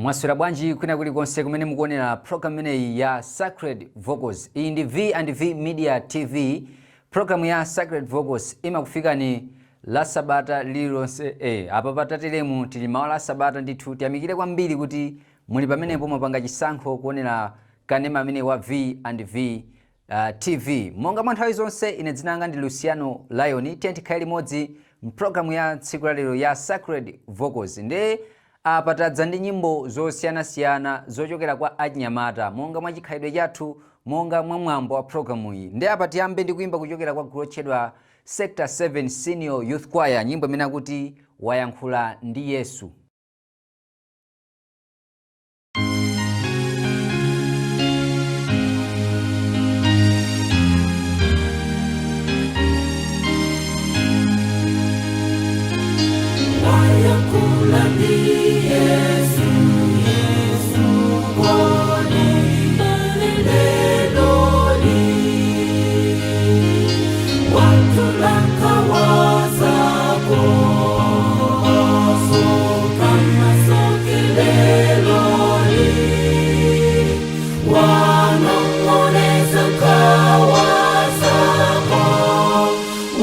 Mwaswera bwanji kwina kulikonse kumene mukuonera program ineyi ya Sacred Vocals. Iyi ndi V&V Media TV. Program ya Sacred Vocals imakufikani la Sabata lililonse. Apa patateremu tili mawa la Sabata ndithu tiyamikire kwambiri kuti muli pamenepo mwapanga chisankho kuonera kanema amene wa V&V TV. Monga mwa nthawi zonse ine dzina langa ndi Luciano Lion. Tikhala limodzi mprogramu ya tsiku la lero ya Sacred Vocals. Apa tadza ndi nyimbo zosiyanasiyana zochokera kwa achinyamata monga mwa chikhalidwe chathu, monga mwa mwambo wa programu iyi. Apa tiyambe ndi kuimba kuchokera kwa gulu lotchedwa Sector 7 Senior Youth Choir, nyimbo imene akuti wayankhula ndi Yesu. Wayankhula ndi Yesu, Yesu koni leloli, watulaka wazako sokana soke leloli, wanong'oneza kawazako,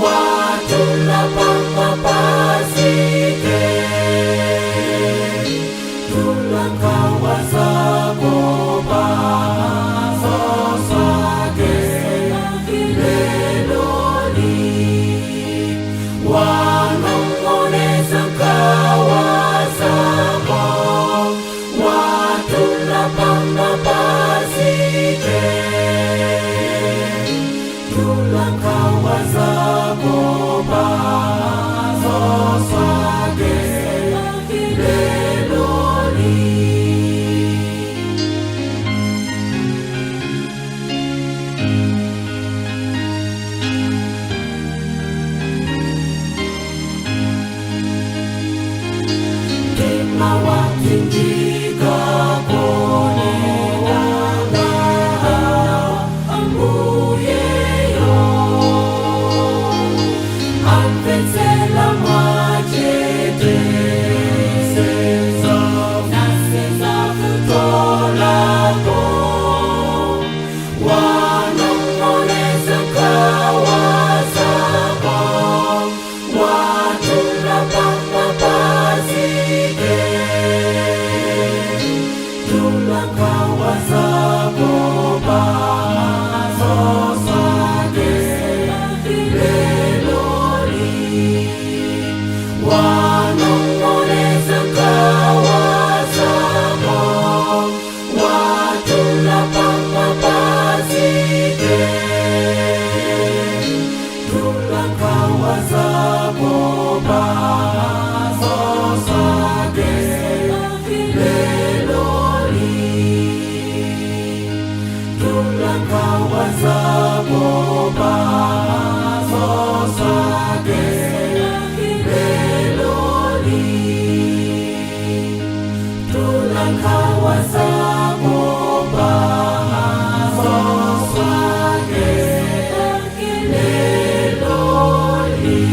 watulapa mapazike, tulakawazako pasosake leloli, wanong'oneza kawazako, watulapa mapazike, tulakawazako pasosake leloli. Tema watinjika konelanga ambuyeyo, amvetsela mwachete naseza kutolako, wanong'oneza kawazako, watulapa mapazike, tulakawazako pasosake leloli, wanong'oneza kawazako, watulapa mapazike, tulakawazako pasosake leloli, tulakawazako pasosake leloli, tulakawazako pasosake leloli.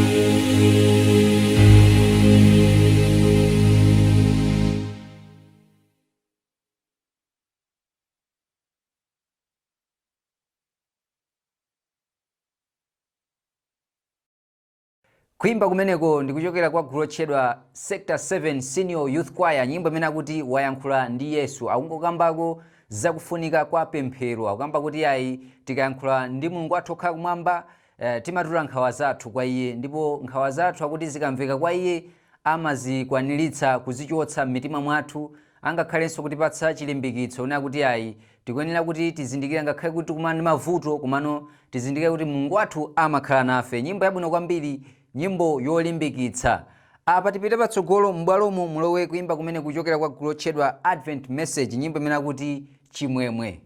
Kuimba kumeneko ndikuchokera kwa gulu lotchedwa Sector 7 Senior Youth Choir, nyimbo imene akuti wayankhula ndi Yesu. Akungokambako zakufunika kwa pemphero, akukamba kuti ayi tikayankhula ndi Mulungu wathu okhala kumwamba, timatula nkhawa zathu kwa Iye, ndipo nkhawa zathu akuti zikamveka kwa Iye amazikwaniritsa kuzichotsa m'mitima mwathu, angakhalenso kutipatsa chilimbikitso ne akuti ayi tikuyenera kuti tizindikire ngakhale kuti tikumana ndi mavuto komano tizindikire kuti Mulungu wathu amakhala nafe. Nyimbo yabwino kwambiri, nyimbo yolimbikitsa. Apa tipite patsogolo m'bwalomo mulowe kuimba kumene kuchokera kwa gulu lotchedwa Advent Message, nyimbo imene akuti chimwemwe.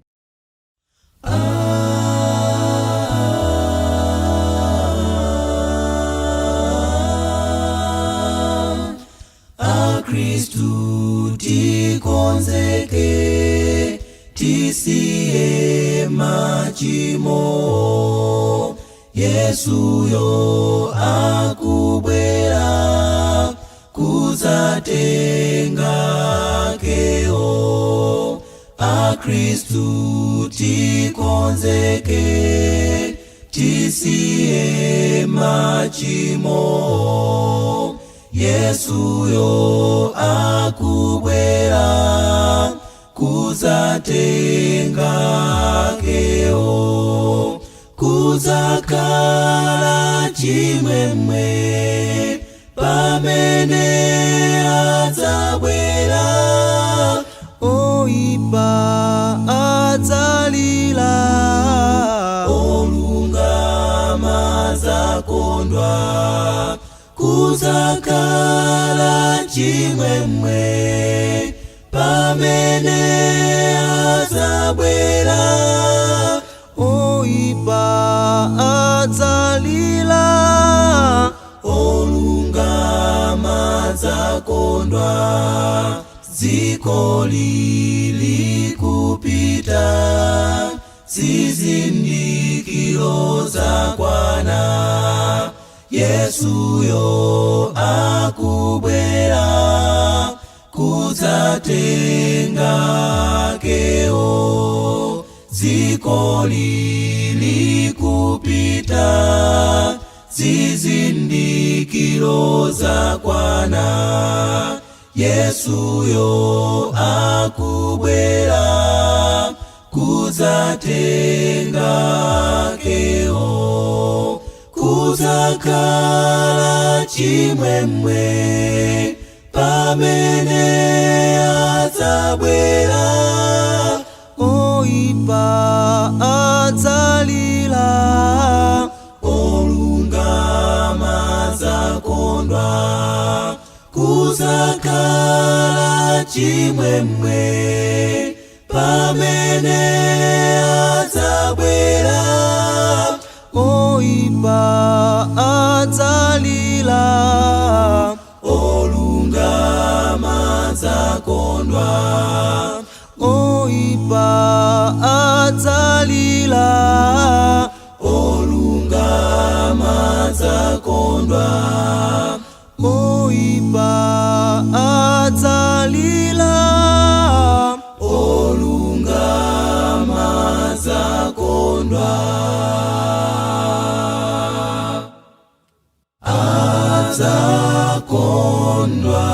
Kristu tikonzeke, tisiye machimo, Yesu yo akubwera kuzatenga keo. Akristu tikonzeke, tisiye machimo. Yesu yo akubwera, kuzatenga keo. Kuzakala chimwemwe pamene adzabwera. Oipa adzalira, olungama zakondwa. Kuzakala chimwemwe pamene adzabwera. Oipa adzalira, olungama zakondwa. Dziko lili kupita, zizindikiro zakwana. Yesu yo akubwera, kuzatenga keo. Dziko lili kupita, zizindikiro zakwana. Yesu yo akubwera, kuzatenga keo. Kuzakala chimwemwe pamene adzabwera. Oipa adzalira, olungama zakondwa. Kuzakala chimwemwe pamene adzabwera. Oipa adzalira, olungama zakondwa. Oipa adzalira, olungama zakondwa. Oipa adzalira, olungama zakondwa. Zakondwa.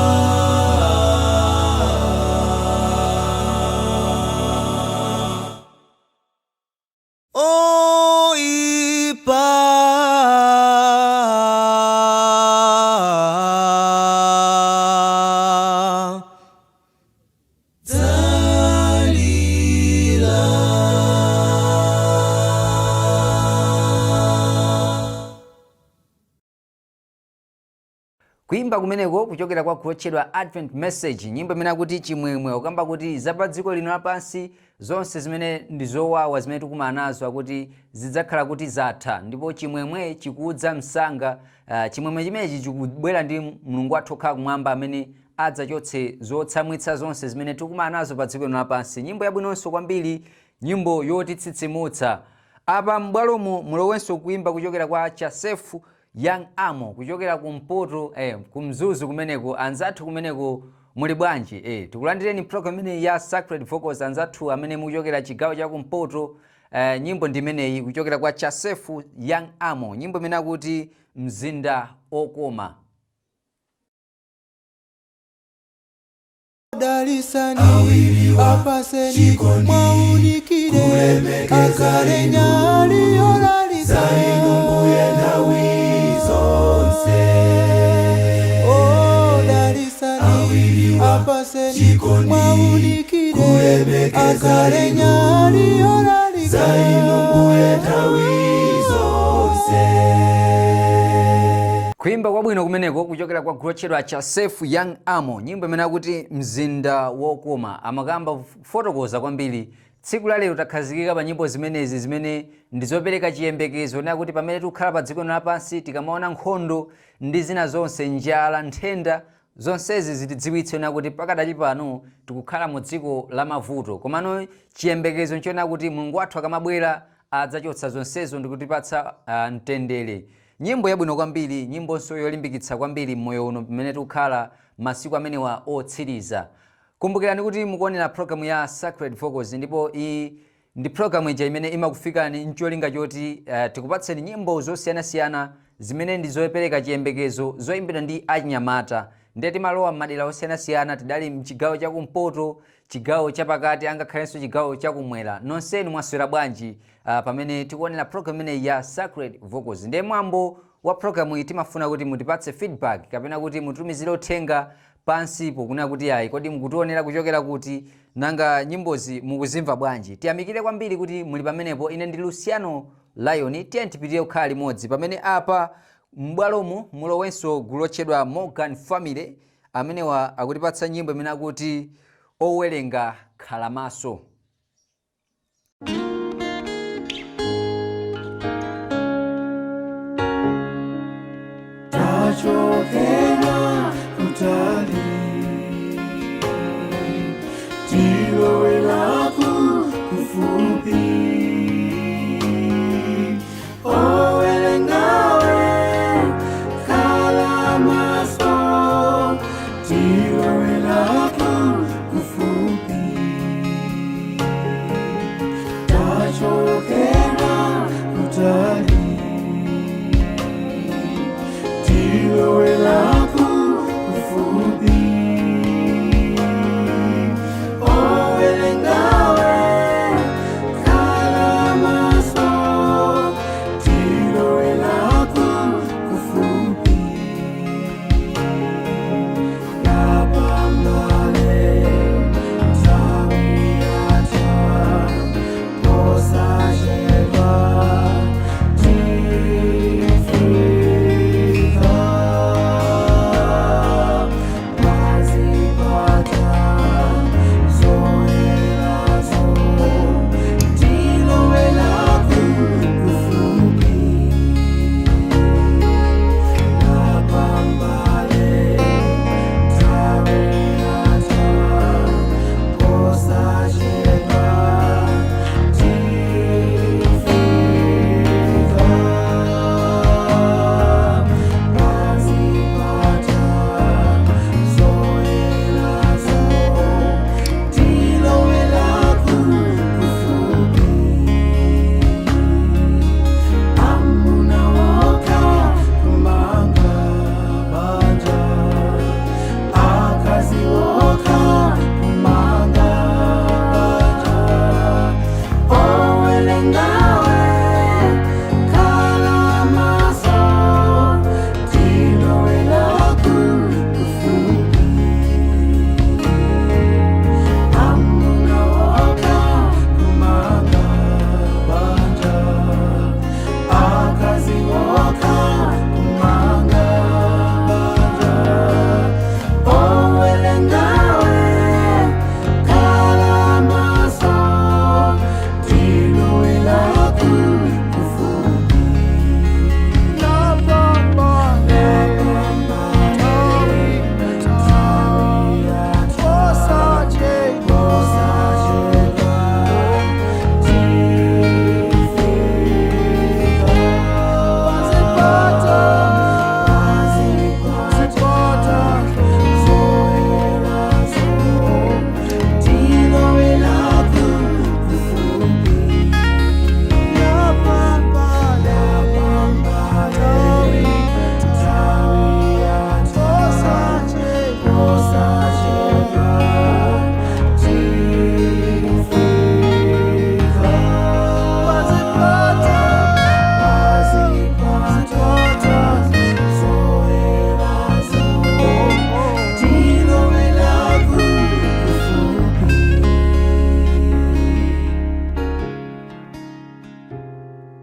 Kuimba kumeneko kuchokera kwa kuchedwa Advent Message, nyimbo imene akuti chimwemwe, ukamba kuti zapa dziko lino lapansi zonse zimene ndizowawa zimene tikumana nazo akuti zidzakhala kuti zatha, ndipo chimwemwe chikudza msanga. Chimwemwe chimenechi chikubwera ndi Mulungu wathu okhala kumwamba amene adzachotse zotsamwitsa zonse zimene tikumana nazo pa dziko lino lapansi. Nyimbo yabwinonso kwambiri, nyimbo yotitsitsimutsa. Apa m'bwalomo mulowenso kuimba kuchokera kwa Chasefu Young Amo, kuchokera kumpoto kumzuzu kumeneko. Anzathu kumeneko muli bwanji? Tikulandireni program imene ya Sacred Vocals, anzathu amene mukuchokera chigawo cha kumpoto. Nyimbo ndimeneyi kuchokera kwa Chasefu Young Amo, nyimbo imene akuti mzinda okoma. Dalisani apaseni maunikire, akare nyali yolalisa. Zainumbuye ndawi zonse. Dalisani apaseni maunikire, akare nyali yolalisa. Zainumbuye ndawi zonse. Kuimba kwabwino kumeneko kuchokera kwa kuchedwa Chasefu Young Amo, nyimbo imene akuti mzinda wokoma. Amakamba fotokoza kwambiri tsiku la lero takhazikika pa nyimbo zimenezi zimene ndizopereka chiyembekezo na kuti pamene tikukhala pa dziko lapansi tikamaona nkhondo ndi zina zonse, njala, nthenda, zonsezi zitidziwitse na kuti pakadali pano tikukhala mu dziko la mavuto. Komano chiyembekezo nchona kuti Mulungu wathu akamabwera adzachotsa zonsezo ndi kutipatsa mtendere. nyimbo yabwino kwambiri, nyimbonso yolimbikitsa kwambiri mmoyo uno pamene tikukhala masiku amenewa otsiriza. Kumbukirani kuti mukuonera programu ya Sacred Vocals, ndipo iyi ndi programu ija imene imakufikani ncholinga choti tikupatseni nyimbo zosiyanasiyana zimene ndi zopereka chiyembekezo, zoyimbidwa ndi achinyamata. Ndiye timalowa m'madera osiyanasiyana, tidali mchigawo chakumpoto, chigawo chapakati, angakhalenso chigawo chakumwera. Nonsenu mwaswera bwanji pamene tikuonera programu imeneyi ya Sacred Vocals. Ndiye mwambo wa programu iyi timafuna kuti mutipatse feedback kapena kuti mutumizire uthenga pansipo kunena kuti ayi kodi mukutionera kuchokera kuti nanga nyimbozi mukuzimva bwanji. Tiyamikire kwambiri kuti muli pamenepo. Ine ndi Luciano Lion, tiye tipitire kukhala limodzi pamene apa m'bwalomo mulowenso gulu lotchedwa Morgan Family amenewa akutipatsa nyimbo imene akuti owerenga khala maso. Tachokera kutali tilowe lako kufupi owelengawe khala maso tilowe lako kufupi tachokera kutali tilowe lako kufupi owelengawe khala maso tilowe lako kufupi yapambale tawiyata posajeva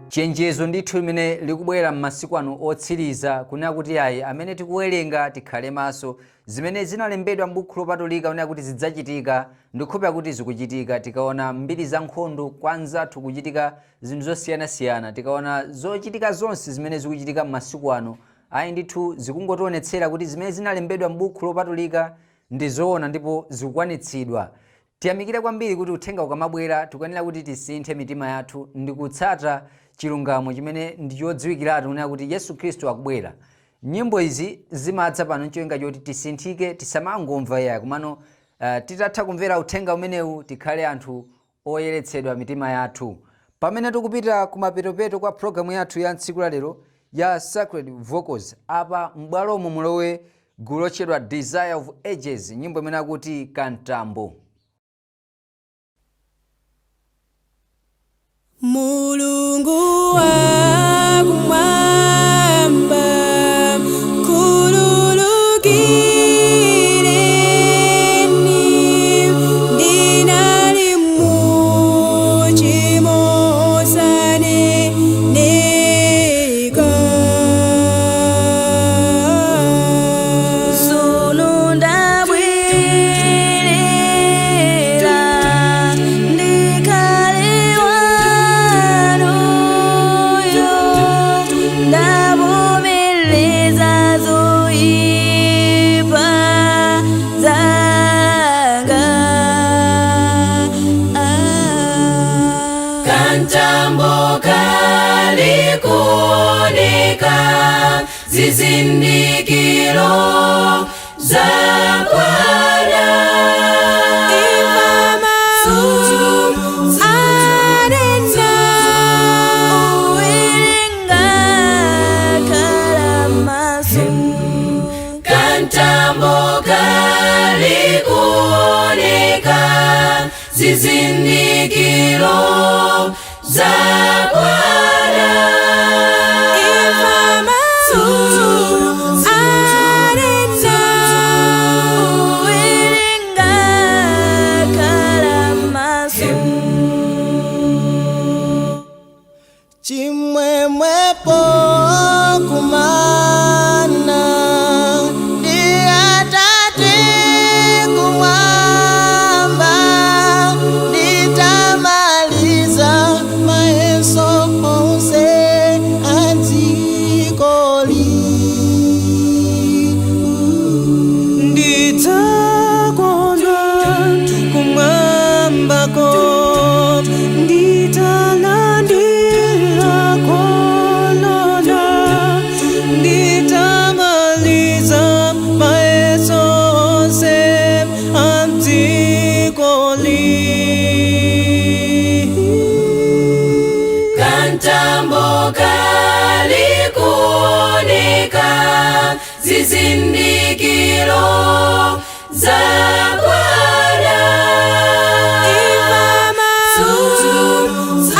Chenjezo ndithu limene likubwera m'masiku ano otsiriza kunena kuti ayi amene tikuwerenga tikhale maso. Zimene zinalembedwa m'buku lopatulika kunena kuti zidzachitika ndikhopa kuti zikuchitika. Tikaona mbiri za nkhondo kwanzathu kuchitika zinthu zosiyanasiyana, tikaona zochitika zonse zimene zikuchitika m'masiku ano, ayi ndithu zikungotionetsera kuti zimene zinalembedwa m'buku lopatulika ndi zoona ndipo zikukwanitsidwa. Tiyamikire kwambiri kuti uthenga ukamabwera tikuyenera kuti tisinthe mitima yathu ndi kutsata chilungamo chimene ndi chodziwikiratu kunena kuti Yesu Khristu akubwera. Nyimbo izi zimadza pano ncholinga choti tisinthike, tisamangomva yaya kumano titatha kumvera uthenga umenewu tikhale anthu oyeretsedwa mitima yathu. Pamene tikupita kumapetopeto kwa programu yathu ya tsiku la lero ya Sacred Vocals, apa m'bwalomo mulowe gulu lotchedwa Desire of Ages, nyimbo imene akuti Kantambo. Mulungu wa kumwamba kululukireni, ndinali muchimo saneneka. Sunu ndabwerera ndikale wanoyo, ndavomereza zoipa zanga. Kantambo kali kuoneka, zizindikiro za Bwana. Imama anena uwerenga kalamasu. Kantambo kali kuoneka, zizindikiro za Bwana. Imama anena uwerenga kalamasu. Chimwemwepo kumana ndi Atate kumwamba, nditamaliza mayeso onse adzikoli. Nditakondwa kumwambako, nditalandira kolona, nditamaliza mayeso onse adzikoli. Kantambo kali kuoneka, zizindikiro za Bwana. Imama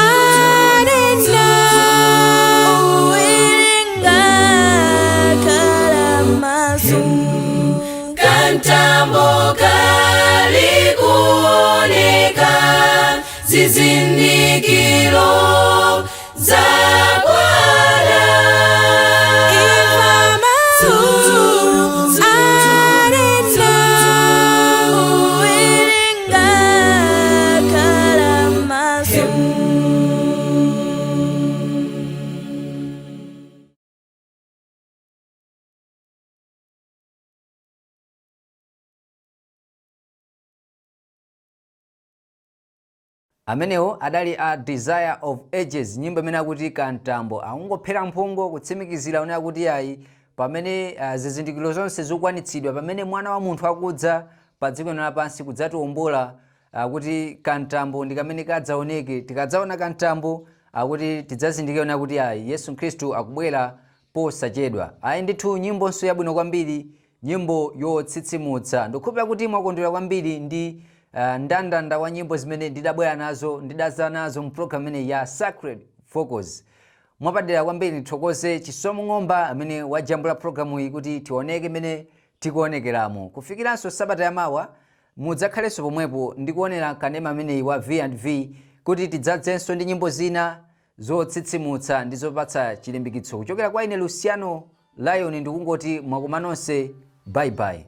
anena uwerenga kalamasu. Kantambo kali kuoneka, zizindikiro za Bwana. Imama anena uwerenga kalamasu. Amenewo adali a Desire of Ages, nyimbo imene akuti Kantambo. Akungophera mphongo kutsimikizira unena kuti ayi pamene zizindikiro zonse zikwanitsidwa, pamene mwana wa munthu akudza pa dziko lapansi kudzatiwombola, kuti Kantambo ndi kamene kadzaoneke. Tikadzaona Kantambo akuti tidzazindikira unena kuti ayi Yesu Khristu akubwera posachedwa. Ayi ndithu nyimbonso yabwino kwambiri, nyimbo yotsitsimutsa. Ndikukhulupirira kuti mwakondwera kwambiri ndi ndandanda wa nyimbo zimene ndidabwera nazo, ndidadza nazo mu program imene ya Sacred Vocals. Mwapadera kwambiri ndithokoze Chisomo Ng'omba amene wajambula programu iyi kuti tioneke imene tikuonekeramo. Kufikiranso sabata yamawa mudzakhalenso pomwepo ndikuonera kanema ameneyi wa V&V kuti tidzadzenso ndi nyimbo zina zotsitsimutsa ndi zopatsa chilimbikitso. Kuchokera kwa ine Luciano Lion ndikungoti mwakoma nonse, bye bye.